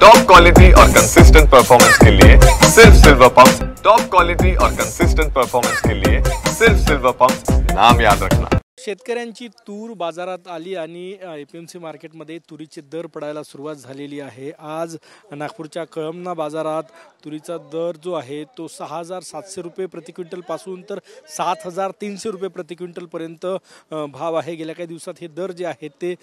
Top quality और consistent performance के लिए सिर्फ सिल्वर पंप। टॉप क्वालिटी और कंसिस्टेंट परफॉर्मेंस के लिए सिर्फ सिल्वर पंप, नाम याद रखना। शेतकऱ्यांची तूर बाजारात आली आणि एपीएमसी मार्केटमध्ये तुरीचे दर पडायला सुरुवात झालेली आहे। आज नागपूरच्या कळमना बाजारात तुरीचा दर जो आहे तो 6700 रुपये प्रति क्विंटल पासून तर 7300 रुपये प्रति क्विंटल पर्यंत भाव आहे। गेल्या काही दिवसात हे दर जे आहेत ते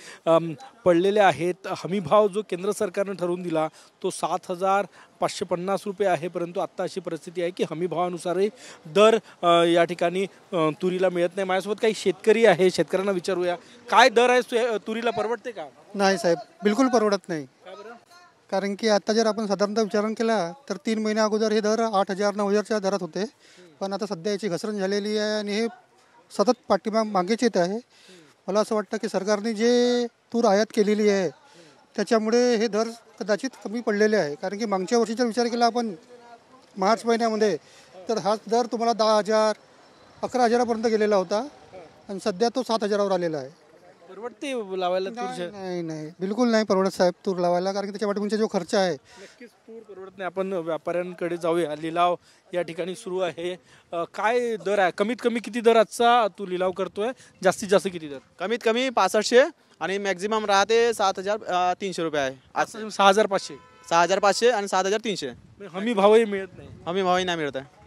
पडलेले आहेत। हमी भाव जो केंद्र सरकारने ठरवून दिला तो 7550 रुपये आहे, परंतु आता अशी परिस्थिती आहे की हमी भावानुसारही दर या ठिकाणी तुरीला मिळत नाही। माझ्यासोबत काही शेतकरी आहे, शेतकऱ्यांना विचारूया काय दर आहे तुरीला, परवडते का? नाही साहेब, बिलकुल परवडत नाही। कारण की आता जर आपण साधारणतः विचार केला तर 3 महिन्या अगोदर हे दर 8000 9000च्या दरात होते, पण आता सध्या याची घसरण झालेली आहे आणि हे सतत मागेच येत आहे। मला असं वाटतं की सरकारने जे तूर आयात केलेली आहे त्याच्यामुळे हे दर कदाचित कमी पडलेले आहे। कारण की मागच्या वर्षीचा विचार केला आपण मार्च महिन्यामध्ये तर हा दर तुम्हाला 10000 11000पर्यंत गेलेला होता आणि सध्या तो 7000वर आलेला आहे। परवडते लावायला तूर? नाही नाही, बिलकुल नाही परवडत साहेब तूर लावायला, कारण की त्याच्या पाठीमागचा जो खर्च आहे नक्कीच तूर परवडत नाही। आपण व्यापाऱ्यांकडे जाऊया, लिलाव या ठिकाणी सुरू आहे। काय दर आहे, कमीत कमी किती दर आजचा तू लिलाव करतोय, जास्तीत जास्त किती दर? कमीत कमी 6500 आणि मॅक्झिमम राहते 7300 रुपये आहे। आज 6500 6500 आणि 7300 हमी भावही मिळत नाही। हमी भावही नाही मिळत आहे।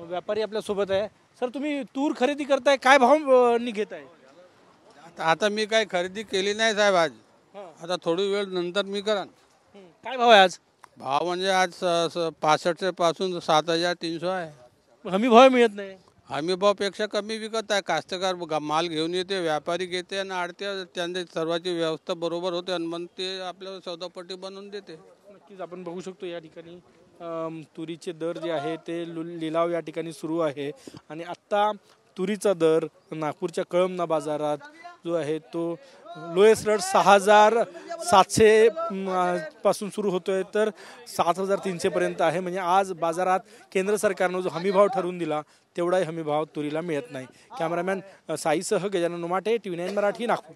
व्यापारी आपल्या सोबत आहे। सर, तुम्ही तूर खरेदी करताय, काय भाव घेताय? आता मी काय खरेदी केली नाही साहेब आज, आता थोडी वेळ नंतर मी करा। काय भाव आहे आज? भाव म्हणजे आज 65 पासून 7300 आहे। हमी भाव मिळत नाही। हमी भावपेक्षा कमी विकत आहे। कास्तकार माल घेऊन येते, व्यापारी घेते आणि आडते, त्यांची सर्वांची व्यवस्था बरोबर होते आणि मग ते आपल्याला सौदापट्टी बनवून देते। नक्कीच आपण बघू शकतो या ठिकाणी तुरीचे दर जे आहे ते लिलाव या ठिकाणी सुरू आहे आणि आत्ता तुरीचा दर नागपूरच्या कळमना बाजारात जो आहे तो लोएस्ट रेट 6700 पासून सुरू होतोय तर 7300 पर्यंत आहे। म्हणजे आज बाजारात केंद्र सरकारनं जो हमी भाव ठरवून दिला तेवढाही हमी भाव तुरीला मिळत नाही। कॅमेरामॅन साईसह गजानन उमाटे, TV9 मराठी, नागपूर।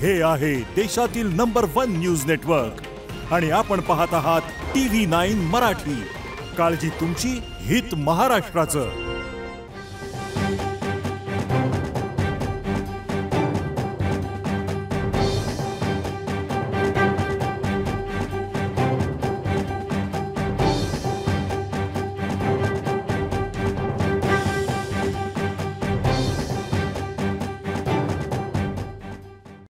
हे आहे देशातील नंबर 1 न्यूज नेटवर्क आणि आपण पाहत आहात TV9 मराठी। काळजी तुमची, हित महाराष्ट्राचं।